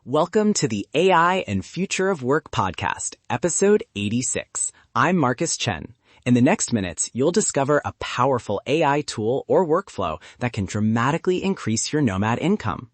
Welcome to the AI and Future of Work podcast, episode 86. I'm Marcus Chen. In the next minutes, you'll discover a powerful AI tool or workflow that can dramatically increase your nomad income.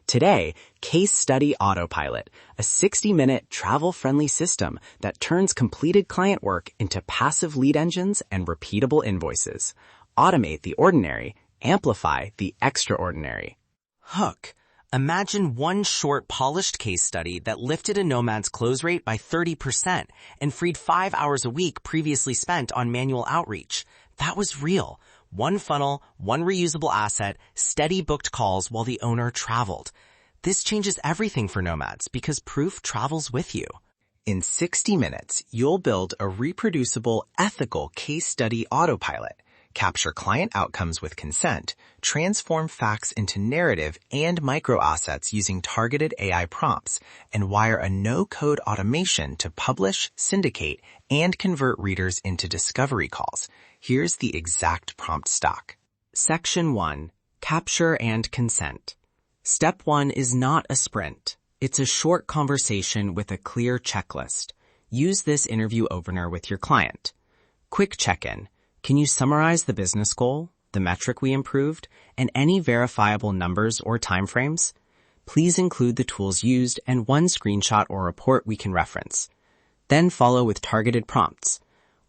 Today, Case Study Autopilot, a 60-minute travel-friendly system that turns completed client work into passive lead engines and repeatable invoices. Automate the ordinary, amplify the extraordinary. Hook. Imagine one short, polished case study that lifted a nomad's close rate by 30% and freed 5 hours a week previously spent on manual outreach. That was real. One funnel, one reusable asset, steady booked calls while the owner traveled. This changes everything for nomads because proof travels with you. In 60 minutes, you'll build a reproducible, ethical case study autopilot. Capture client outcomes with consent, transform facts into narrative and micro assets using targeted AI prompts, and wire a no-code automation to publish, syndicate, and convert readers into discovery calls. Here's the exact prompt stock. Section 1. Capture and consent. Step 1 is not a sprint. It's a short conversation with a clear checklist. Use this interview opener with your client. Quick check-in. Can you summarize the business goal, the metric we improved, and any verifiable numbers or timeframes? Please include the tools used and one screenshot or report we can reference. Then follow with targeted prompts.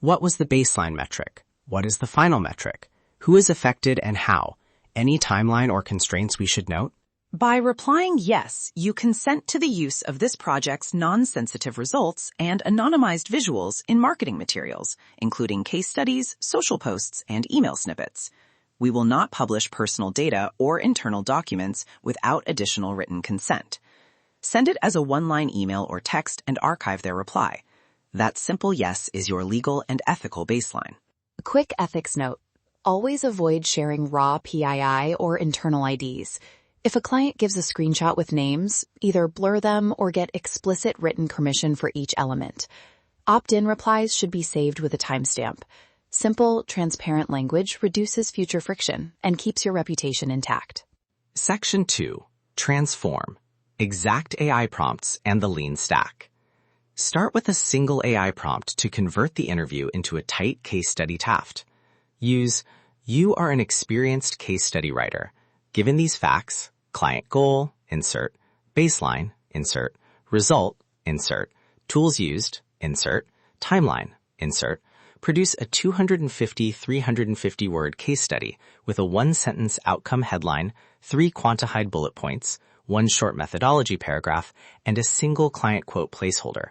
What was the baseline metric? What is the final metric? Who is affected and how? Any timeline or constraints we should note? By replying yes, you consent to the use of this project's non-sensitive results and anonymized visuals in marketing materials, including case studies, social posts, and email snippets. We will not publish personal data or internal documents without additional written consent. Send it as a one-line email or text and archive their reply. That simple yes is your legal and ethical baseline. A quick ethics note. Always avoid sharing raw PII or internal IDs. If a client gives a screenshot with names, either blur them or get explicit written permission for each element. Opt-in replies should be saved with a timestamp. Simple, transparent language reduces future friction and keeps your reputation intact. Section 2. Transform. Exact AI prompts and the lean stack. Start with a single AI prompt to convert the interview into a tight case study taft. Use, "You are an experienced case study writer. Given these facts, client goal, insert, baseline, insert, result, insert, tools used, insert, timeline, insert, produce a 250-350 word case study with a one-sentence outcome headline, 3 quantified bullet points, 1 short methodology paragraph, and a single client quote placeholder."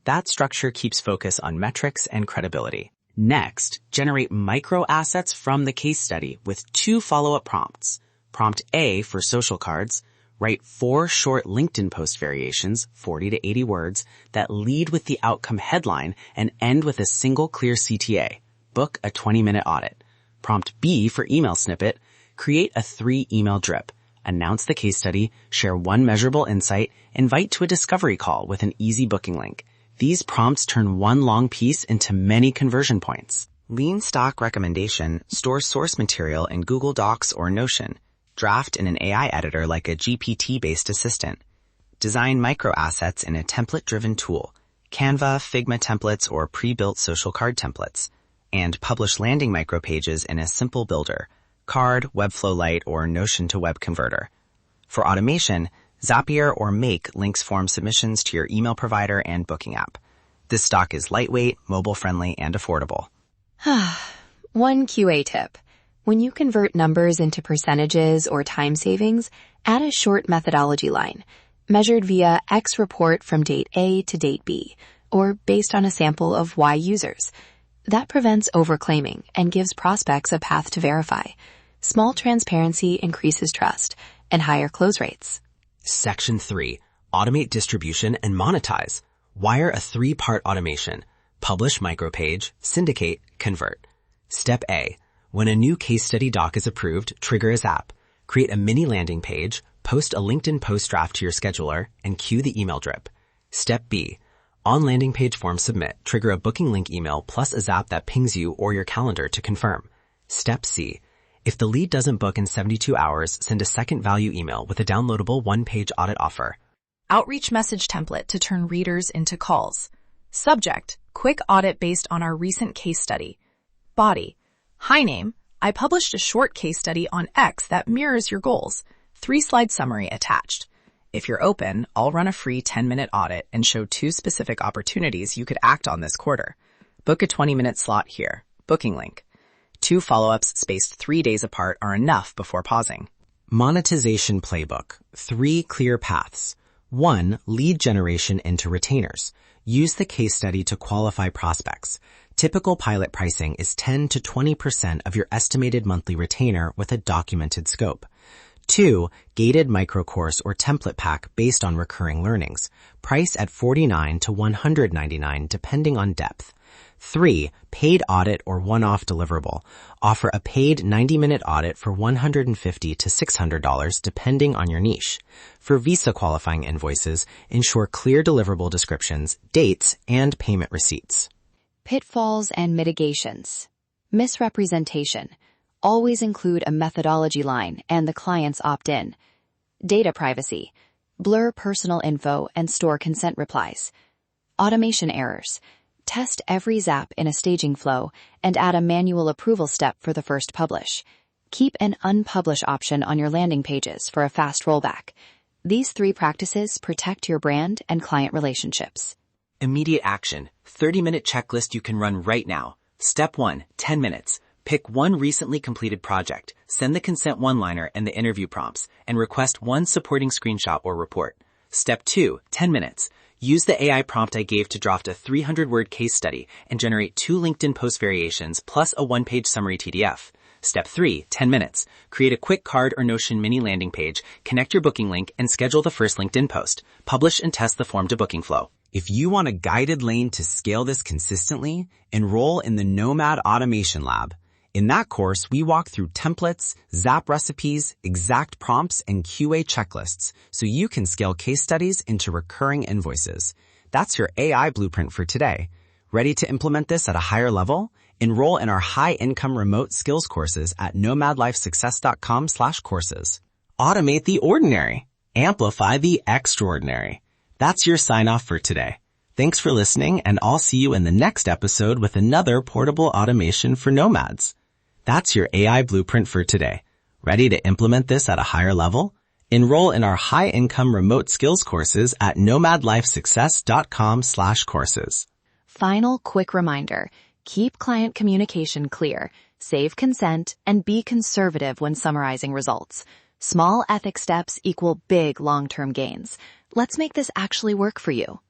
That structure keeps focus on metrics and credibility. Next, generate micro assets from the case study with 2 follow-up prompts. Prompt A for social cards, write 4 short LinkedIn post variations, 40 to 80 words, that lead with the outcome headline and end with a single clear CTA. Book a 20-minute audit. Prompt B for email snippet, create a 3 email drip. Announce the case study, share 1 measurable insight, invite to a discovery call with an easy booking link. These prompts turn 1 long piece into many conversion points. Lean stock recommendation, store source material in Google Docs or Notion. Draft in an AI editor like a GPT-based assistant. Design micro assets in a template-driven tool, Canva, Figma templates, or pre-built social card templates. And publish landing micro pages in a simple builder, Card, Webflow Lite, or Notion to Web Converter. For automation, Zapier or Make links form submissions to your email provider and booking app. This stock is lightweight, mobile-friendly, and affordable. One QA tip. When you convert numbers into percentages or time savings, add a short methodology line, measured via X report from date A to date B, or based on a sample of Y users. That prevents overclaiming and gives prospects a path to verify. Small transparency increases trust and higher close rates. Section 3. Automate distribution and monetize. Wire a 3-part automation. Publish micropage, syndicate, convert. Step A. When a new case study doc is approved, trigger a Zap. Create a mini landing page, post a LinkedIn post draft to your scheduler, and cue the email drip. Step B. On landing page form submit, trigger a booking link email plus a Zap that pings you or your calendar to confirm. Step C. If the lead doesn't book in 72 hours, send a second value email with a downloadable 1-page audit offer. outreach message template to turn readers into calls. Subject, quick audit based on our recent case study. Body, hi name, I published a short case study on X that mirrors your goals. 3-slide summary attached. If you're open, I'll run a free 10-minute audit and show 2 specific opportunities you could act on this quarter. Book a 20-minute slot here. Booking link. 2 follow-ups spaced 3 days apart are enough before pausing. Monetization playbook. 3 clear paths. 1. Lead generation into retainers. Use the case study to qualify prospects. Typical pilot pricing is 10 to 20% of your estimated monthly retainer with a documented scope. 2. Gated microcourse or template pack based on recurring learnings. Price at $49 to $199 depending on depth. 3. Paid audit or one-off deliverable. Offer a paid 90-minute audit for $150 to $600 depending on your niche. For visa qualifying invoices, ensure clear deliverable descriptions, dates, and payment receipts. Pitfalls and mitigations. Misrepresentation. Always include a methodology line and the client's opt-in. Data privacy. Blur personal info and store consent replies. Automation errors. Test every zap in a staging flow and add a manual approval step for the first publish. Keep an unpublish option on your landing pages for a fast rollback. These 3 practices protect your brand and client relationships. Immediate action. 30-minute checklist you can run right now. Step 1, 10 minutes. Pick 1 recently completed project, send the consent one-liner and the interview prompts, and request 1 supporting screenshot or report. Step 2, 10 minutes. Use the AI prompt I gave to draft a 300-word case study and generate 2 LinkedIn post variations plus a 1-page summary TDF. Step 3, 10 minutes. Create a quick card or Notion mini landing page, connect your booking link, and schedule the first LinkedIn post. Publish and test the form to booking flow. If you want a guided lane to scale this consistently, enroll in the Nomad Automation Lab. In that course, we walk through templates, Zap recipes, exact prompts, and QA checklists so you can scale case studies into recurring invoices. That's your AI blueprint for today. Ready to implement this at a higher level? Enroll in our high-income remote skills courses at nomadlifesuccess.com/courses. Automate the ordinary. Amplify the extraordinary. That's your sign-off for today. Thanks for listening, and I'll see you in the next episode with another portable automation for nomads. That's your AI blueprint for today. Ready to implement this at a higher level? Enroll in our high-income remote skills courses at nomadlifesuccess.com/courses. Final quick reminder. Keep client communication clear, save consent, and be conservative when summarizing results. Small ethics steps equal big long-term gains. Let's make this actually work for you.